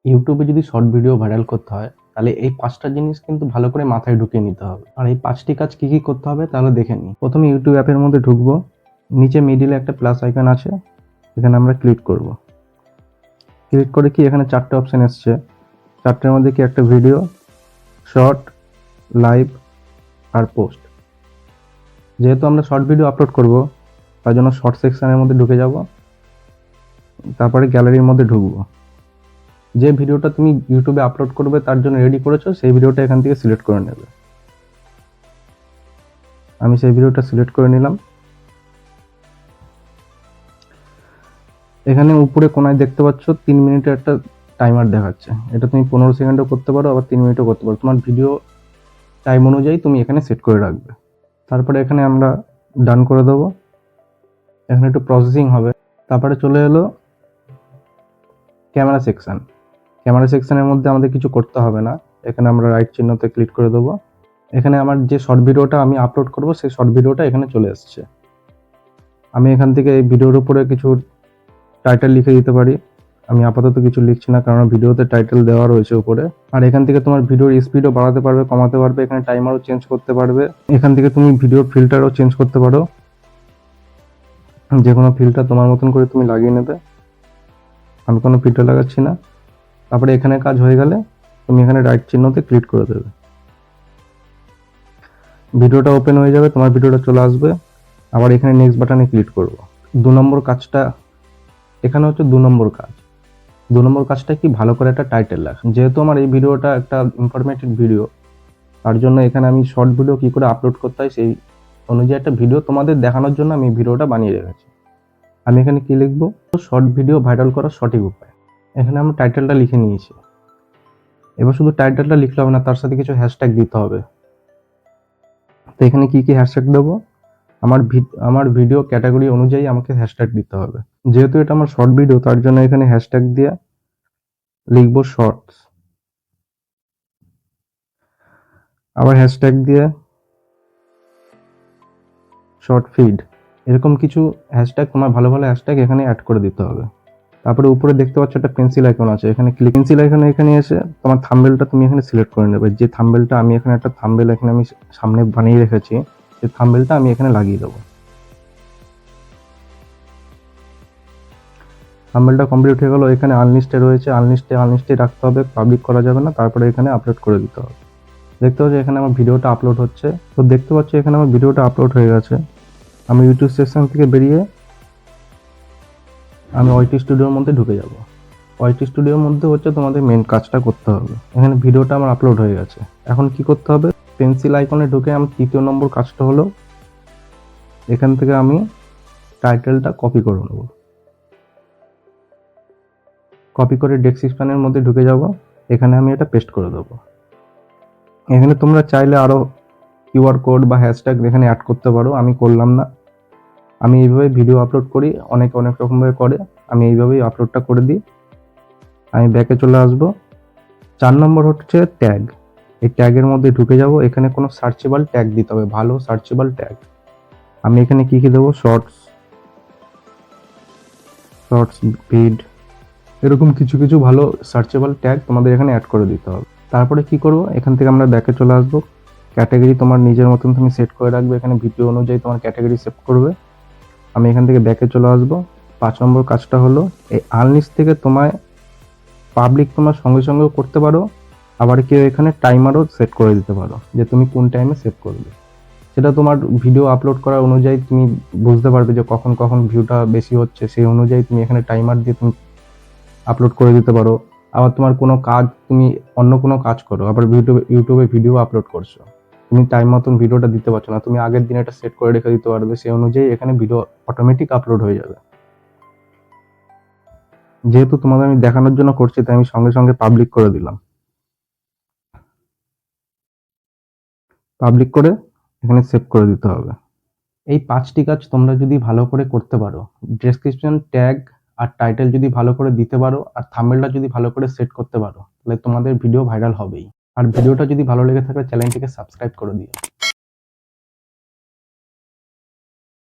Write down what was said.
ইউটিউবে যদি short video viral করতে হয় তাহলে এই 5টা জিনিস কিন্তু ভালো করে মাথায় ঢুকিয়ে নিতে হবে। আর এই 5টি কাজ কি কি করতে হবে তাহলে দেখে নিই। প্রথমে ইউটিউব অ্যাপের মধ্যে ঢুকবো, নিচে মিডিলে একটা প্লাস আইকন আছে, এখানে আমরা ক্লিক করব। ক্লিক করে কি এখানে 4টে অপশন এসছে, 4টের মধ্যে কি একটা ভিডিও, শর্ট, লাইভ আর পোস্ট। যেহেতু আমরা শর্ট ভিডিও আপলোড করব তার জন্য শর্ট সেকশনের মধ্যে ঢুকে যাব, তারপরে গ্যালারির মধ্যে ঢুকবো। যে ভিডিওটা তুমি ইউটিউবে আপলোড করবে তার জন্য রেডি করেছো সেই ভিডিওটা এখান থেকে সিলেক্ট করে নেবে। আমি সেই ভিডিওটা সিলেক্ট করে নিলাম। এখানে উপরে কোনায় দেখতে পাচ্ছ 3 মিনিটের একটা টাইমার দেখাচ্ছে। এটা তুমি 15 সেকেন্ডও করতে পারো, আবার 3 মিনিটও করতে পারো। তোমার ভিডিও টাইম অনুযায়ী তুমি এখানে সেট করে রাখবে। তারপরে এখানে আমরা ডান করে দেবো। এখানে একটু প্রসেসিং হবে। তারপরে চলে এলো ক্যামেরা সেকশন। ক্যামেরা সেকশনের মধ্যে আমাদের কিছু করতে হবে না, এখানে আমরা রাইট চিহ্নতে ক্লিক করে দেবো। এখানে আমার যে শর্ট ভিডিওটা আমি আপলোড করব সেই শর্ট ভিডিওটা এখানে চলে এসছে। আমি এখান থেকে এই ভিডিওর উপরে কিছু টাইটেল লিখে দিতে পারি। আমি আপাতত কিছু লিখছি না, কারণ ভিডিওতে টাইটেল দেওয়া রয়েছে উপরে। আর এখান থেকে তোমার ভিডিওর স্পিডও বাড়াতে পারবে, কমাতে পারবে, এখানে টাইমারও চেঞ্জ করতে পারবে। এখান থেকে তুমি ভিডিওর ফিল্টারও চেঞ্জ করতে পারো, যে কোনো ফিল্টার তোমার মতন করে তুমি লাগিয়ে নেবে। আমি কোনো ফিল্টার লাগাচ্ছি না। তারপরে এখানে কাজ হয়ে গেলে তুমি এখানে রাইট চিহ্নতে ক্লিক করে দেবে। ভিডিওটা ওপেন হয়ে যাবে, তোমার ভিডিওটা চলে আসবে। আবার এখানে নেক্সট বাটনে ক্লিক করব। 2 নম্বর কাজটা এখানে হচ্ছে 2 নম্বর কাজ। 2 নম্বর কাজটা কি, ভালো করে একটা টাইটেল লেখা। যেহেতু আমার এই ভিডিওটা একটা ইনফরমেটিভ ভিডিও, তার জন্য এখানে আমি শর্ট ভিডিও কি করে আপলোড করতে হয় সেই অনুযায়ী একটা ভিডিও তোমাদের দেখানোর জন্য আমি ভিডিওটা বানিয়ে রেখেছি। আমি এখানে কি লিখবো, শর্ট ভিডিও ভাইরাল করার সঠিক উপায়। এখানে আমরা টাইটেলটা লিখে নিয়েছি। এবার শুধু টাইটেলটা লিখলে হবে না, তার সাথে কিছু হ্যাশট্যাগ দিতে হবে। তো এখানে কি কি হ্যাশট্যাগ দেবো, আমার ভিডিও ক্যাটাগরি অনুযায়ী আমাকে হ্যাশট্যাগ দিতে হবে। যেহেতু এটা আমার শর্ট ভিডিও তার জন্য এখানে হ্যাশট্যাগ দিয়ে লিখবো শর্টস, আবার হ্যাশট্যাগ দিয়ে শর্ট ফিড। এরকম কিছু হ্যাশট্যাগ, তোমার ভালো ভালো হ্যাশট্যাগ এখানে অ্যাড করে দিতে হবে। তারপরে উপরে দেখতে পাচ্ছ একটা পেন্সিল আইকন আছে, এখানে ক্লিক, পেন্সিল আইকনে এখানে এসে তোমার থাম্বনেলটা তুমি এখানে সিলেক্ট করে নেবে। যে থাম্বনেলটা আমি এখানে একটা থাম্বনেল এখানে আমি সামনে বানিয়ে রেখেছি, সেই থাম্বনেলটা আমি এখানে লাগিয়ে দেবো। থাম্বনেলটা কমপ্লিট হয়ে গেল। এখানে আনলিস্টে রয়েছে, আনলিস্টে রাখতে হবে, পাবলিক করা যাবে না। তারপরে এখানে আপলোড করে দিতে হবে। দেখতে পাচ্ছ এখানে আমার ভিডিওটা আপলোড হচ্ছে। তো দেখতে পাচ্ছ এখানে আমার ভিডিওটা আপলোড হয়ে গেছে। আমি ইউটিউব সেকশন থেকে বেরিয়ে আমি ওয়াইটি স্টুডিওর মধ্যে ঢুকে যাব। ওয়াইটি স্টুডিওর মধ্যে হচ্ছে তোমাদের মেন কাজটা করতে হবে। এখানে ভিডিওটা আমার আপলোড হয়ে গেছে। এখন কি করতে হবে, পেন্সিল আইকনে ঢুকে আমার 3য় নম্বর কাজটা হলো এখান থেকে আমি টাইটেলটা কপি করে নেব। কপি করে ডেসক্রিপশনের মধ্যে ঢুকে যাব, এখানে আমি এটা পেস্ট করে দেবো। এখানে তোমরা চাইলে আরো কিউআর কোড বা হ্যাশট্যাগ এখানে অ্যাড করতে পারো, আমি করলাম না। আমি এইভাবে ভিডিও আপলোড করি, অনেক রকমভাবে করে, আমি এইভাবেই আপলোডটা করে দিই। আমি ব্যাকে চলে আসব। 4 নম্বর হচ্ছে ট্যাগ। এই ট্যাগের মধ্যে ঢুকে যাব, এখানে কোনো সার্চেবল ট্যাগ দিতে হবে, ভালো সার্চেবল ট্যাগ। আমি এখানে কি কি দেবো, শর্টস ভিড, এরকম কিছু কিছু ভালো সার্চেবল ট্যাগ তোমাদের এখানে অ্যাড করে দিতে হবে। তারপরে কি করব, এখান থেকে আমরা ব্যাকে চলে আসবো। ক্যাটাগরি তোমার নিজের মতন তুমি সেট করে রাখবে, এখানে ভিডিও অনুযায়ী তোমার ক্যাটাগরি সেট করবে। আমি এখান থেকে ব্যাকে চলে আসবো। 5 নম্বর কাজটা হলো এই আনলিস্ট থেকে তোমায় পাবলিক তোমার সঙ্গে সঙ্গেও করতে পারো, আবার কেউ এখানে টাইমারও সেট করে দিতে পারো যে তুমি কোন টাইমে সেভ করবে। সেটা তোমার ভিডিও আপলোড করার অনুযায়ী তুমি বুঝতে পারবে যে কখন কখন ভিউটা বেশি হচ্ছে, সেই অনুযায়ী তুমি এখানে টাইমার দিয়ে তুমি আপলোড করে দিতে পারো। আবার তোমার কোনো কাজ, তুমি অন্য কোনো কাজ করো, আবার ইউটিউবে ভিডিও আপলোড করছো, তুমি টাইম মতন ভিডিওটা দিতে পারছো না, তুমি আগের দিন এটা সেট করে রেখে দিতে পারবে, সেই অনুযায়ী এখানে ভিডিও অটোমেটিক আপলোড হয়ে যাবে। যেহেতু তোমাদের আমি দেখানোর জন্য করছি তাই আমি সঙ্গে সঙ্গে পাবলিক করে দিলাম। পাবলিক করে এখানে সেভ করে দিতে হবে। এই 5টি কাজ তোমরা যদি ভালো করে করতে পারো, ডেসক্রিপশন, ট্যাগ আর টাইটেল যদি ভালো করে দিতে পারো, আর থাম্বনেলটা যদি ভালো করে সেট করতে পারো, তাহলে তোমাদের ভিডিও ভাইরাল হবেই। আর ভিডিওটা যদি ভালো লেগে থাকে চ্যানেলটিকে সাবস্ক্রাইব করে দিও।